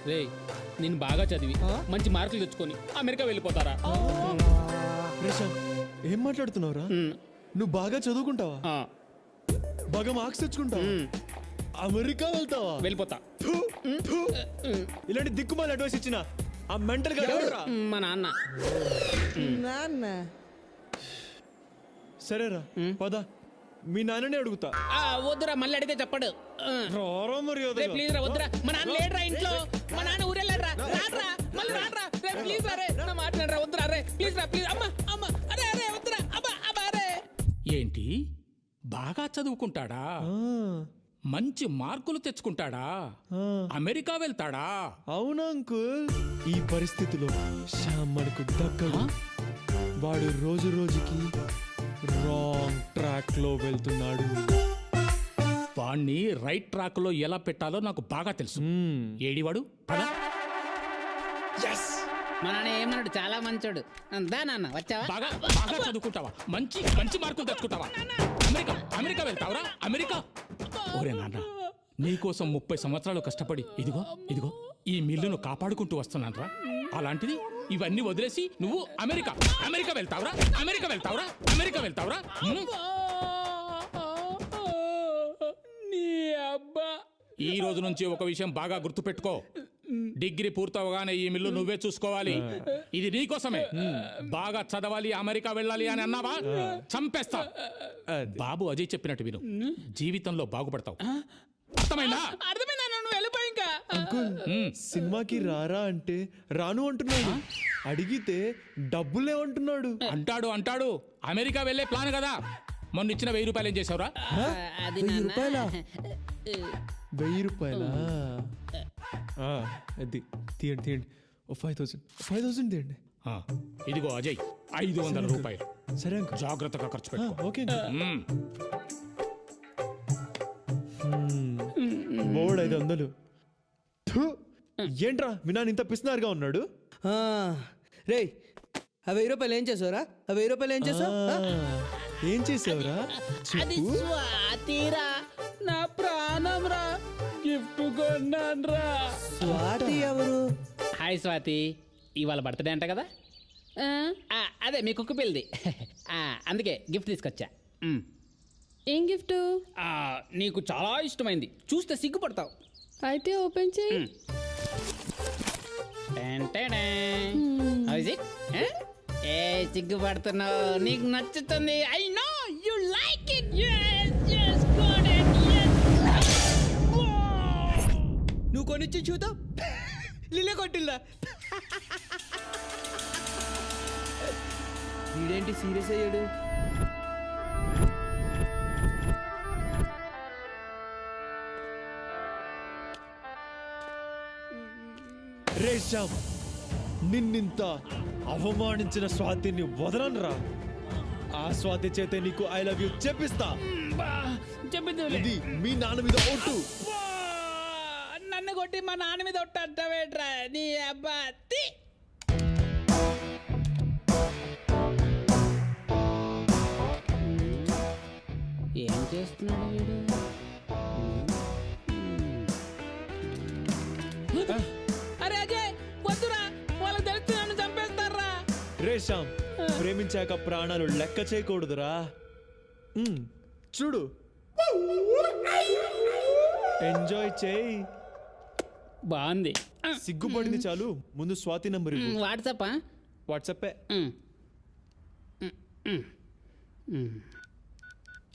రే నేను బాగా చదివి మంచి మార్కులు తెచ్చుకొని అమెరికా వెళ్ళిపోతారా? రేషామ్, ఏం మాట్లాడుతున్నావురా? నువ్వు బాగా చదువుకుంటావా? బాగా మార్క్స్ తెచ్చుకుంటావా? అమెరికా వెళ్తావా? వెళ్ళిపోతా. ఇలాంటి దిక్కుమాల అడ్వైస్ ఇచ్చిన ఆ మెంటల్ గా మా నాన్న. నాన్న సరేరా పద, మీ నాన్ననే అడుగుతా. వద్దురా, మళ్ళీ అడిగితే చెప్పడు. రారా మర్యాద. ప్లీజ్ రా, వద్దురా. మా నాన్న లేడురా ఇంట్లో. మా నాన్న ఊరెళ్ళాడురా. రాడ్రా, మళ్ళీ రాడ్రా. రే ప్లీజ్ రా, రే నా మాట్లాడరా. వద్దురా రే, ప్లీజ్ రా, ప్లీజ్. అమ్మా అమ్మా, అరే అరే వద్దురా. అబ్బా అబ్బా రే. ఏంటి బాగా చదువుకుంటాడా? మంచి మార్కులు తెచ్చుకుంటాడా? అమెరికా వెళ్తాడా? అవునా అంకుల్? ఈ పరిస్థితిలో శ్యామ్ మనకు దక్కడు. వాడు రోజు రోజుకి రాంగ్ ట్రాక్ లో వెళ్తున్నాడు. వాణ్ణి రైట్ ట్రాక్ లో ఎలా పెట్టాలో నాకు బాగా తెలుసు. ఏడివాడు పదా. మా నాన్న ఏమన్నాడు? చాలా మంచోడు. దా నాన్న, వచ్చావా? బాగా బాగా చదువుకుంటావా? మంచి మంచి మార్కులు తెచ్చుకుంటావా? అమెరికా అమెరికా వెళ్తావరా? అమెరికా. ఓరే నాన్న, నీకోసం 30 సంవత్సరాలు కష్టపడి ఇదిగో ఇదిగో ఈ మిల్లును కాపాడుకుంటూ వస్తున్నానరా. అలాంటిది ఇవన్నీ వదిలేసి నువ్వు అమెరికా అమెరికా వెళ్తావరా? అమెరికా వెళ్తావరా? అమెరికా వెళ్తావరా? నీ అబ్బా. ఈ రోజు నుంచి ఒక విషయం బాగా గుర్తుపెట్టుకో. డిగ్రీ పూర్తవగానే ఈ మిల్లు నువ్వే చూసుకోవాలి. ఇది నీకోసమే. బాగా చదవాలి, అమెరికా వెళ్ళాలి అని అన్నావా చంపేస్తా. బాబు అజయ్ చెప్పినట్టు విను, జీవితంలో బాగుపడతావు. అర్థమైందా? అర్థమైందా? నువ్వు వెళ్ళిపోయి ఇంకా. అంకుల్, సినిమాకి రారా అంటే రాను అంటున్నాడు. అడిగితే డబ్బులే అంటున్నాడు. అంటాడు అంటాడు. అమెరికా వెళ్ళే ప్లాన్ కదా. మొన్న ఇచ్చిన 1000 రూపాయలు ఏం చేసావురా? అది 1000 నాన్న. రూపాయలా? 1000 రూపాయలా? అది తీయండి తీయండి. 5000 తీయండి. ఇదిగో అజయ్, 500 రూపాయలు. సరే అంకుల్, జాగ్రత్తగా ఖర్చు పెట్టు. ఓకే. బోర్డు 500. ఏంట్రా మీ నాన్న ఇంత పిసినారుగా ఉన్నాడు? రే, ఆ 1000 రూపాయలు ఏం చేసావురా? ఆ 1000 రూపాయలు ఏం చేసావు? ఏం చేసావురా? అది స్వాతిరా, నా ప్రాణం రా. గిఫ్ట్ కొన్నాన్రా. స్వాతి ఎవరు? హాయ్ స్వాతి, ఇవాళ బర్త్డే అంట కదా? అదే మీ కుక్క పిల్లది. అందుకే గిఫ్ట్ తీసుకొచ్చా. ఏం గిఫ్ట్? నీకు చాలా ఇష్టమైంది, చూస్తే సిగ్గుపడతావు. అయితే ఓపెన్ చేయి. ఏ సిగ్గుపడుతున్నావు? నీకు నచ్చుతుంది. I know you like it. నువ్వు కొనిచ్చి చూద్దాం. లిలే కొట్టిల్లా. వీడేంటి సీరియస్ అయ్యాడు? రే శ్యామ్, నిన్నింత అవమానించిన స్వాతిని వదలనురా. ఆ స్వాతి చేతే నీకు ఐ లవ్ యూ చెప్పిస్తా. ఇది మీ నాన్న మీద ఒట్టు. నన్ను కొట్టి మా నాన్న మీద ఒట్టేట్రా నీ అబ్బా. ఏం చేస్తున్నాడు వీడు? అరే అజయ్ వద్దురా, వాళ్ళకి తెలిసి నన్ను చంపేస్తారా. రే శ్యామ్, ప్రేమించాక ప్రాణాలు లెక్క చేయకూడదురా. చూడు, ఎంజాయ్ చేయి. బాగుంది. సిగ్గుపడింది చాలు, ముందు స్వాతి నంబర్ వాట్సాప్. వాట్సాప్.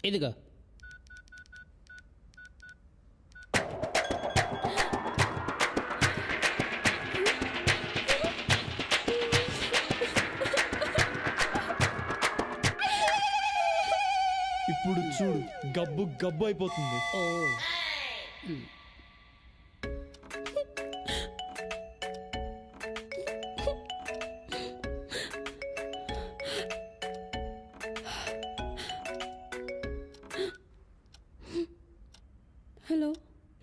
ఇదిగో. ఇప్పుడు చూడు, గబ్బు గబ్బు అయిపోతుంది. హలో,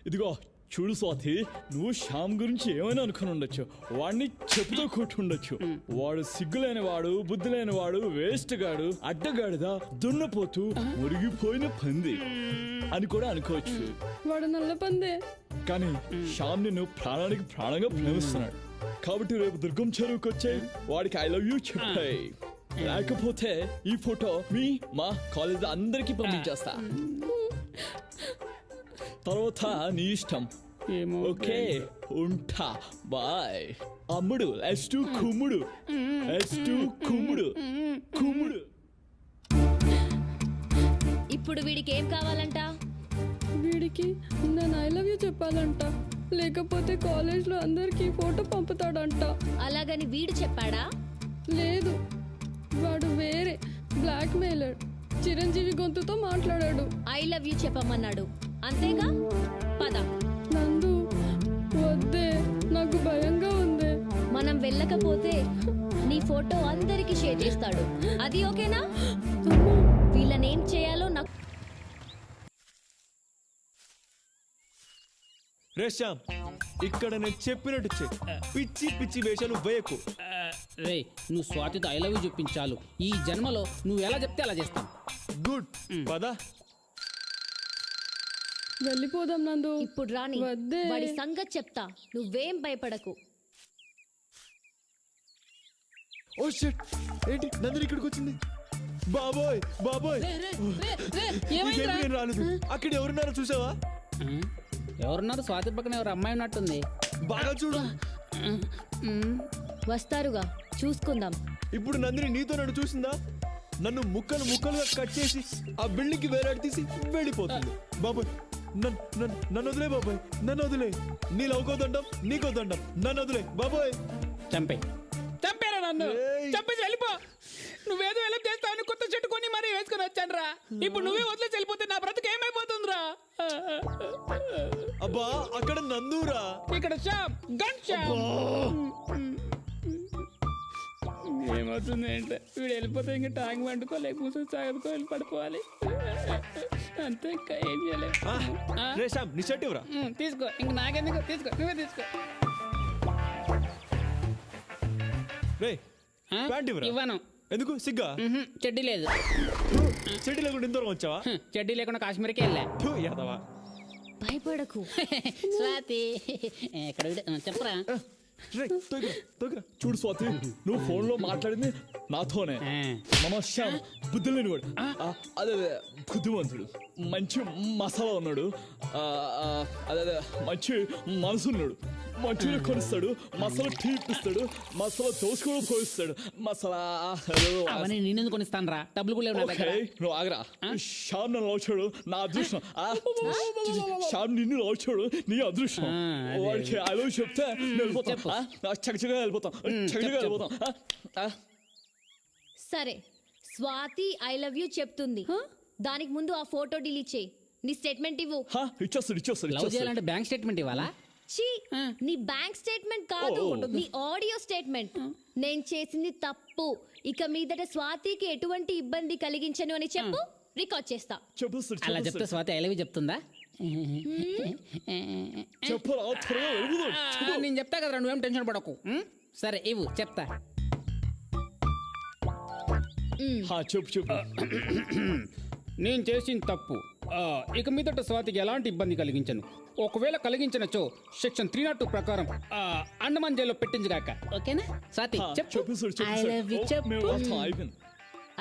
ఇదిగో చూడు స్వాతి, నువ్వు శ్యామ్ గురించి ఏమైనా అనుకుని ఉండొచ్చు, వాడిని చెప్పుతో కొట్టుండొచ్చు. వాడు సిగ్గులేని వాడు, బుద్ధి లేని వాడు, వేస్ట్ గాడు, అడ్డగాడిదా, దున్నపోతూ, మురిగిపోయిన పంది అని కూడా అనుకోవచ్చు. వాడు నల్ల పందే. కానీ శ్యామ్ నిన్ను ప్రాణానికి ప్రాణంగా ప్రేమిస్తున్నాడు. కాబట్టి రేపు దుర్గం చెరువుకి వచ్చాయి, వాడికి ఐ లవ్ యూ చెప్పాయి. లేకపోతే ఈ ఫోటో మా కాలేజ్ అందరికి పంపించేస్తా. తర్వాత నీ ఇష్టం. ఏమో ఓకే ఉంటా, బాయ్. అమ్ముడు ఎస్టు కుమ్ముడు, ఎస్టు కుమ్ముడు, కుమ్ముడు. ఇప్పుడు వీడికి ఏం కావాలంట? వీడికి నేను ఐ లవ్ యూ చెప్పాలంట, లేకపోతే కాలేజ్లో అందరికీ ఫోటో పంపుతాడంట. అలాగని వీడు చెప్పాడా? లేదు, వాడు వేరే బ్లాక్ మెయిలర్. చిరంజీవి గొంతుతో మాట్లాడాడు. ఐ లవ్ యూ చెప్పమన్నాడు అంతేగా? పద. నందు వద్దే, నాకు భయంగా ఉంది. మనం వెళ్ళకపోతే నీ ఫోటో అందరికి షేర్ చేస్తాడు. అది ఓకేనా? అమ్మో, వీళ్ళనేం చేయాలో నాకు రే శ్యామ్, ఇక్కడ నేను చెప్పినట్టు చెయ్యి. పిచ్చి పిచ్చి వేషాలు వేయకు. రే, నువ్వు స్వాతితో ఐ లవ్ యూ చెప్పించాలు. ఈ జన్మలో నువ్వు ఎలా చెప్తే అలా చేస్తాను. గుడ్, పద. వెళ్ళిపోదాం నందు. ఇప్పుడు రాని వద్దే. వాడి సంగతి చెప్తా, నువ్వేం భయపడకు. ఓ షిట్, ఏంటి నందిని ఇక్కడికి వచ్చింది? బాబోయ్ బాబోయ్, నీకేం నేను రాలేదు. అక్కడ ఎవరున్నారో చూసావా? ఎవరున్నారు? స్వాతి పక్కన ఎవరు అమ్మాయి ఉన్నట్టుంది. బాగా చూడు. వస్తారుగా, చూసుకుందాం. ఇప్పుడు నందిని నీతో నన్ను చూసిందా? నన్ను ముక్కలు ముక్కలుగా కట్ చేసి ఆ బిల్డింగ్ కి వేలాడి తీసి వెళ్ళిపోతుంది. బాబోయ్, నన్ను వదిలే బాబోయ్, నన్ను వదిలే. నీ లవ్కోదండం నీకోదండం, నన్ను వదిలే బాబోయ్. చంపేరా నన్ను, ఏయ్. చంపేసి వెళ్ళిపో. నువ్వేదో ఎలా చేస్తావని కొత్త చెట్టు కొని మరీ వేసుకొని వచ్చాను రా. ఇప్పుడు నువ్వే వదిలేసి వెళ్ళిపోతే నా బ్రతుకు ఏమైపోతుందిరా? అబ్బా, అక్కడ నందురా. ఇక్కడ శ్యామ్, గన్ శ్యామ్. ఏమవుతుంది అంటే వీడు వెళ్ళిపోతే ఇంకా ట్యాంక్ వండుకోలేక కూర్చొని సాగదుకో వెళ్ళి పడిపోవాలి. అంతే, ఇంకా ఏం చేయలేదు. రే శ్యామ్, నీ షర్ట్ ఇవ్వరా. తీసుకో, ఇంక నాకెందుకు, తీసుకో, నువ్వే తీసుకో. రే ప్యాంట్ ఇవ్వరా. ఇవ్వను. ఎందుకు? సిగ్గా? చెడ్డీ లేదు. చెడ్డీ లేకుండా ఇంత దూరం వచ్చావా? చెడ్డీ లేకుండా కాశ్మీర్కి వెళ్ళా. థూ, యాదవా. భయపడకు. స్వాతి ఎక్కడ చెప్పరా? రే, తొగిరా. చూడు స్వాతి, నువ్వు ఫోన్ లో మాట్లాడింది నాతోనే. మన శ్యామ్ బుద్ధి లేనివాడు, అదే బుద్ధిమంతుడు, మంచి మసాలా ఉన్నాడు, అదే మంచి మనసు ఉన్నాడు. మంచిగా కొనిస్తాడు, మసాలా టీ ఇప్పిస్తాడు, మసాలా దోశ కూడా పోయిస్తాడు, మసాలా. అవన్నీ నేనెందుకు కొనిస్తాను రా, డబ్బులు కూడా లేవు నా దగ్గర. నువ్వు ఆగరా. శ్యామ్ నన్ను లవచాడు, నా అదృష్టం. శ్యామ్ నిన్ను లవచాడు, నీ అదృష్టం. వాడికి ఐ లవ్ చెప్తే చక్కగా వెళ్ళిపోతాం. సరే, స్వాతి ఐ లవ్ యూ చెప్తుంది. దానికి ముందు ఆ ఫోటో డిలీట్ చేయి. నీ స్టేట్మెంట్ ఇవ్వు. లవ్ చేయాలంటే బ్యాంక్ స్టేట్మెంట్ ఇవ్వాలా? ఛీ, నీ బ్యాంక్ స్టేట్మెంట్ కాదు, నీ ఆడియో స్టేట్మెంట్. నేను చేసింది తప్పు, ఇక మీదట స్వాతికి ఎటువంటి ఇబ్బంది కలిగించను అని చెప్పు, రికార్డ్ చేస్తా. అలా చెప్తే స్వాతి ఐ లవ్ యూ చెప్తుందా? నేను చెప్తా కదరా, నువ్వేం టెన్షన్ పడకు. సరే ఇవ్వు, చెప్తా. చెప్పు. నేను చేసిన తప్పు, ఇక మీదట స్వాతికి ఎలాంటి ఇబ్బంది కలిగించను. ఒకవేళ కలిగించనచో సెక్షన్ 302 ప్రకారం అండమాన్ జైల్లో పెట్టించగాక. ఓకేనా స్వాతి? చెప్పు. ఐ లవ్ యూ చెప్పు.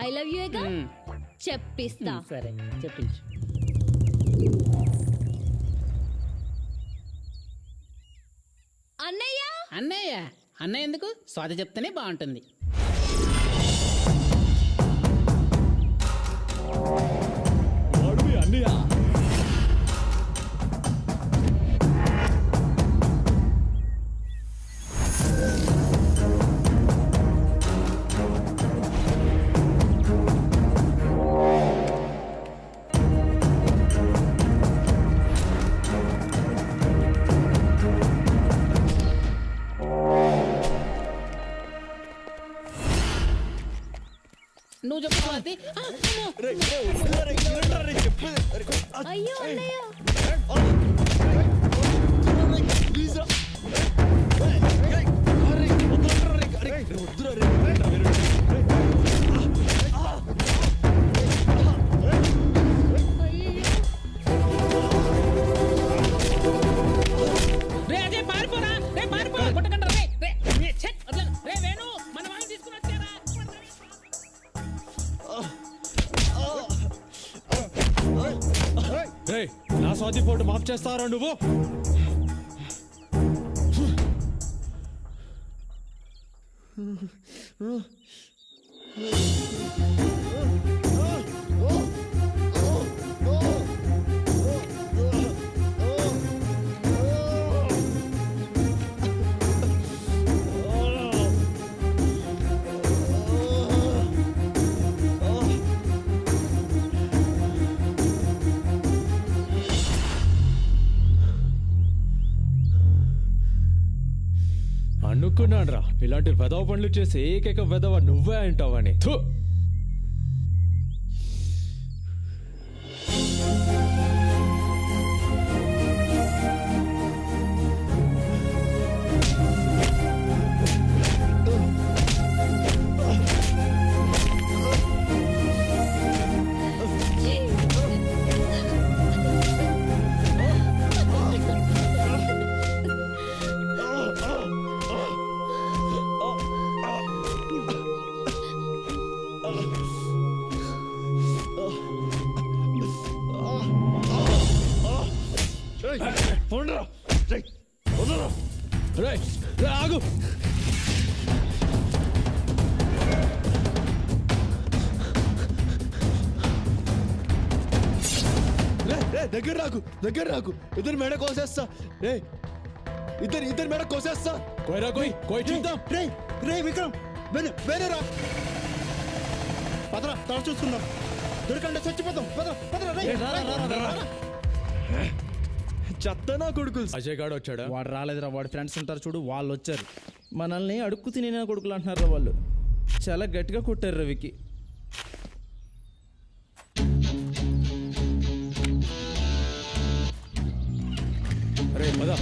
ఐ లవ్ యూ ఏగా చెప్పిస్తా. సరే చెప్పించు. అన్నయ్య. అన్నయ్య ఎందుకు? స్వాతి చెప్తేనే బాగుంటుంది. అన్నయ్య, నువ్వు చెప్పు స్వాతి. అయ్యో అన్నయ్య. స్వాతి ఫోటో మాఫ్ చేస్తారా నువ్వు? అనుకున్నాను రా ఇలాంటి వెధవ పనులు చేసి ఏకైక వెధవ నువ్వే అంటావని. థు. పోండ్రా. రేయ్, వదలరా. రేయ్, రేయ్, ఆగు. దగ్గర రాకు ఇద్దరు మెడ కోసేస్తా. రే ఇద్దరు మెడ కోసేస్తా. కోయరా కోయ్ చూద్దాం. రే విక్రమ్ వేరేరా పదరా తల చూసుకుందాం. దొరికంటే చచ్చిపోతాం. చెత్త నా కొడుకులు. అజయ్ గాడు వచ్చాడా? వాడు రాలేదురా, వాడి ఫ్రెండ్స్ ఉంటారు చూడు, వాళ్ళు వచ్చారు. మనల్ని అడుక్కు తినే కొడుకులు అంటున్నారా వాళ్ళు. చాలా గట్టిగా కొట్టారు రవికి. అరే పదా.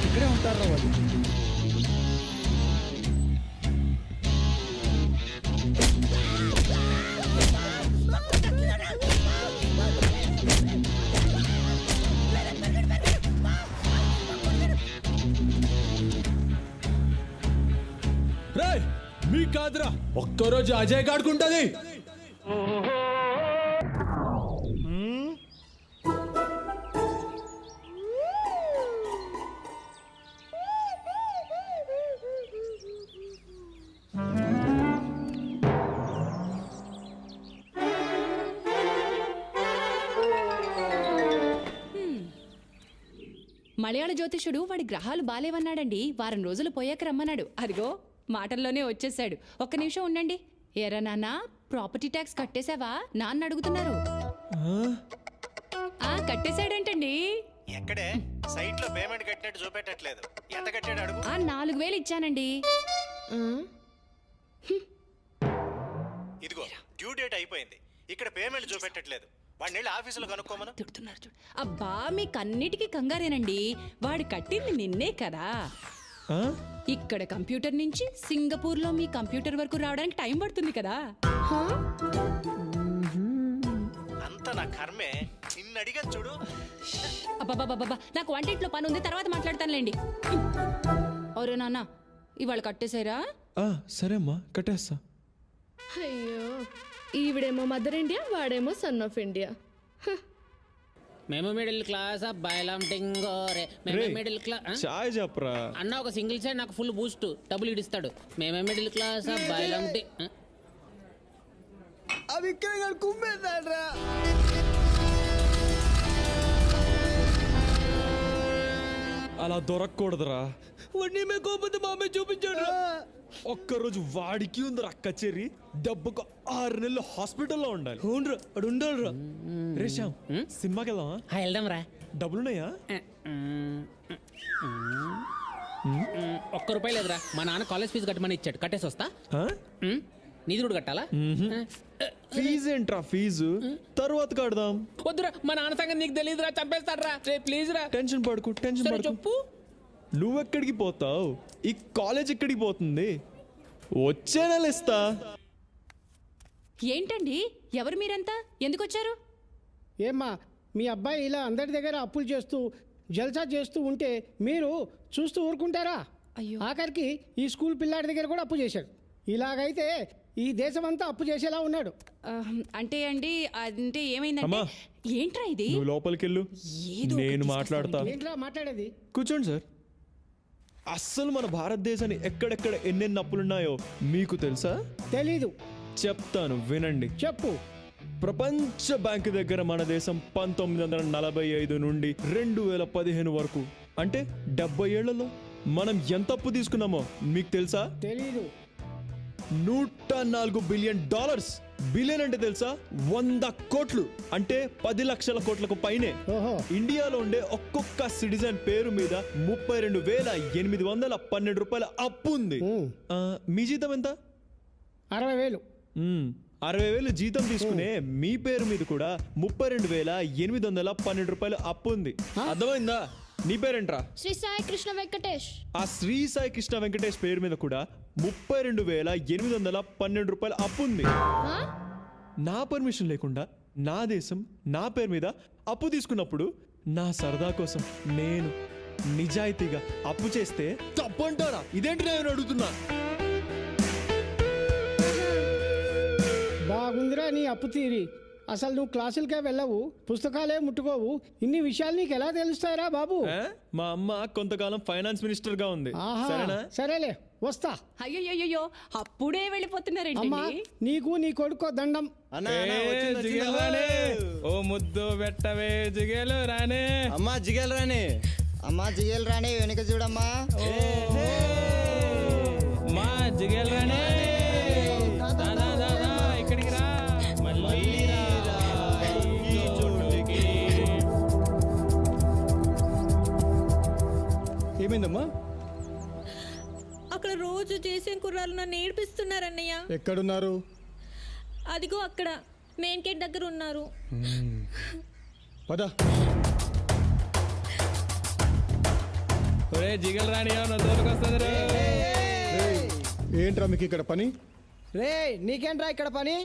ఇక్కడే ఉంటారా వాళ్ళు. రేయ్ మీ కాదురా, ఒక్కరోజు అజయ్ గాడుకుంటది. మలయాళ జ్యోతిషుడు వాడి గ్రహాలు బాలేవన్నాడండి. వారం రోజులు పోయాక రమ్మన్నాడు. అదిగో మాటల్లోనే వచ్చేసాడు. ఒక్క నిమిషం ఉండండి. ఏరా నాన్న, ప్రాపర్టీ ట్యాక్స్ కట్టేశావా? నాన్న అడుగుతున్నారు. కట్టేశాడంటండి. ఎక్కడే సైట్ లో పేమెంట్ కట్టినట్టు చూపెట్టట్లేదు. ఎంత కట్టాడు అడుగు. 4,000 ఇచ్చానండి. ఇదిగో డ్యూ డేట్ అయిపోయింది. ఇక్కడ పేమెంట్ చూపెట్టట్లేదు. వాడిని వెళ్ళి ఆఫీసులో కనుక్కోమను. తిడుతున్నారు చూడు. అబ్బా మీకన్నిటికీ కంగారేనండి. వాడు కట్టింది నిన్నే కదా. ఇక్కడ కంప్యూటర్ నుంచి సింగపూర్ లో మీ కంప్యూటర్ వరకు రావడానికి టైం పడుతుంది కదా. అంత నా కర్మే. నిన్ను అడిగా చూడు. అబ్బాబాబాబా, నాకు వంటింట్లో పని ఉంది, తర్వాత మాట్లాడతానులేండి. ఒరే నాన్న, ఇవాళ కట్టేశారా? సరే అమ్మా, కట్టేస్తా. అయ్యో, ఈవిడేమో మదర్ ఇండియా, వాడేమో సన్ ఆఫ్ ఇండియా. మేము మిడిల్ క్లాస్ అబ్బాయిలం టింగోరే. మేము మిడిల్ క్లాస్ చాయ్ చెప్పరా అన్న. ఒక సింగిల్ సైడ్ నాకు ఫుల్ బూస్ట్ డబ్బులు ఇడిస్తాడు. మేమే మిడిల్ క్లాస్ అబ్బాయిలం అవి ఇక్కడ కుమ్మేశాడ్రా. అలా దొరకకూడదురా. వాడిని మే కోపంతో మామే చూపించాడు. ఒక్కరోజు వాడికి ఉంది అక్క చెర్రి. డబ్బుకు 6 నెలలు హాస్పిటల్లో ఉండాలి. అవునరా, అడు ఉండాలిరా. రే శ్యామ్, సినిమాకి వెళ్దామా? వెళ్దాం రా. డబ్బులున్నాయా? ₹1 లేదురా. మా నాన్న కాలేజ్ ఫీజు కట్టమని ఇచ్చాడు. కట్టేసి వస్తా. నీది కూడా కట్టాలా? ఫీజు ఏంట్రా? ఫీజు తర్వాత కడదాం. వద్దురా, మా నాన్న సంగతి నీకు తెలియదురా. చంపేస్తాడు రా. ప్లీజ్ రా. టెన్షన్ పడుకు. చెప్పు. నువ్వెక్కడికి పోతావు? ఈ కాలేజ్ ఎక్కడికి పోతుంది? వచ్చే నెల ఇస్తా. ఏంటండి, ఎవరు మీరంతా? ఎందుకు వచ్చారు? ఏమ్మా, మీ అబ్బాయి ఇలా అందరి దగ్గర అప్పులు చేస్తూ జల్సా చేస్తూ ఉంటే మీరు చూస్తూ ఊరుకుంటారా? అయ్యో. ఆఖరికి ఈ స్కూల్ పిల్లాడి దగ్గర కూడా అప్పు చేశాడు. ఇలాగైతే ఈ దేశమంతా అప్పు చేసేలా ఉన్నాడు. అంటే అండి అంటే ఏమైందంటే అమ్మా. ఏంట్రా ఇది నువ్వు లోపలికి వెళ్ళు, ఏదో నేను ఒకటి మాట్లాడతా. ఏంట్రా మాట్లాడేది? కూర్చోండి సార్. అస్సలు మన భారతదేశాన్ని ఎక్కడెక్కడ ఎన్నెన్ని అప్పులున్నాయో మీకు తెలుసా? తెలీదు. చెప్తాను వినండి. చెప్పు. ప్రపంచ బ్యాంక్ దగ్గర మన దేశం 1945 నుండి 2015 వరకు అంటే 70 ఏళ్లలో మనం ఎంత అప్పు తీసుకున్నామో మీకు తెలుసా? తెలీదు. 104 బిలియన్ డాలర్స్. బిలియన్ అంటే తెలుసా? 100 కోట్లు అంటే 10 లక్షల కోట్లకు పైనే. ఓహో. ఇండియాలో ఉండే ఒక్కొక్క సిటిజన్ పేరు మీద 32,812 రూపాయల అప్పు ఉంది. మీ జీతం ఎంత? 60,000. 60,000 జీతం తీసుకునే మీ పేరు మీద కూడా 32,812 రూపాయలు అప్పు ఉంది. అర్థమైందా? నీ పేరేంట్రా? శ్రీ సాయి కృష్ణ వెంకటేష్. ఆ శ్రీ సాయి కృష్ణ వెంకటేష్ పేరు మీద కూడా 32,812 రూపాయలు అప్పు ఉంది. నా పర్మిషన్ లేకుండా నా దేశం నా పేరు మీద అప్పు తీసుకున్నప్పుడు నా సరదా కోసం నేను నిజాయితీగా అప్పు చేస్తే తప్పంటారా? ఇదేంటి నేను అడుగుతున్నా. బాగుందిరా నీ అప్పు తీరి. అసలు నువ్వు క్లాసులకే వెళ్ళవు, పుస్తకాలే ముట్టుకోవు. ఇన్ని విషయాలు నీకు ఎలా తెలుస్తాయిరా బాబు? మా అమ్మ కొంతకాలం ఫైనాన్స్ మినిస్టర్ గా ఉంది. ఆహా, సరేనా? సరేలే వస్తా. అయ్యో అప్పుడే వెళ్ళిపోతున్నారండి. అమ్మా నీకు నీ కొడుకో దండం. ఓ ముద్దు పెట్టవే జిగేలు రానే. అమ్మా జిగేలు రాని, అమ్మా జిగేలు రాని, వెనుక చూడమ్మా. మా జిగేలు రానే. ఇక్కడికి రా. మళ్ళీ రా. ఈ చోటుకి. ఏమైందమ్మా? అక్కడ రోజు చేసే కుర్రాలు నన్ను ఏడిపిస్తున్నారన్నయ్య. ఎక్కడున్నారు? అదిగో అక్కడ మెయిన్ గేట్ దగ్గర ఉన్నారు. పద. ఒరే జిగలు రాని వస్తుంది. ఏంట్రా మీకు ఇక్కడ పని? రే నీకేంట్రా ఇక్కడ పని?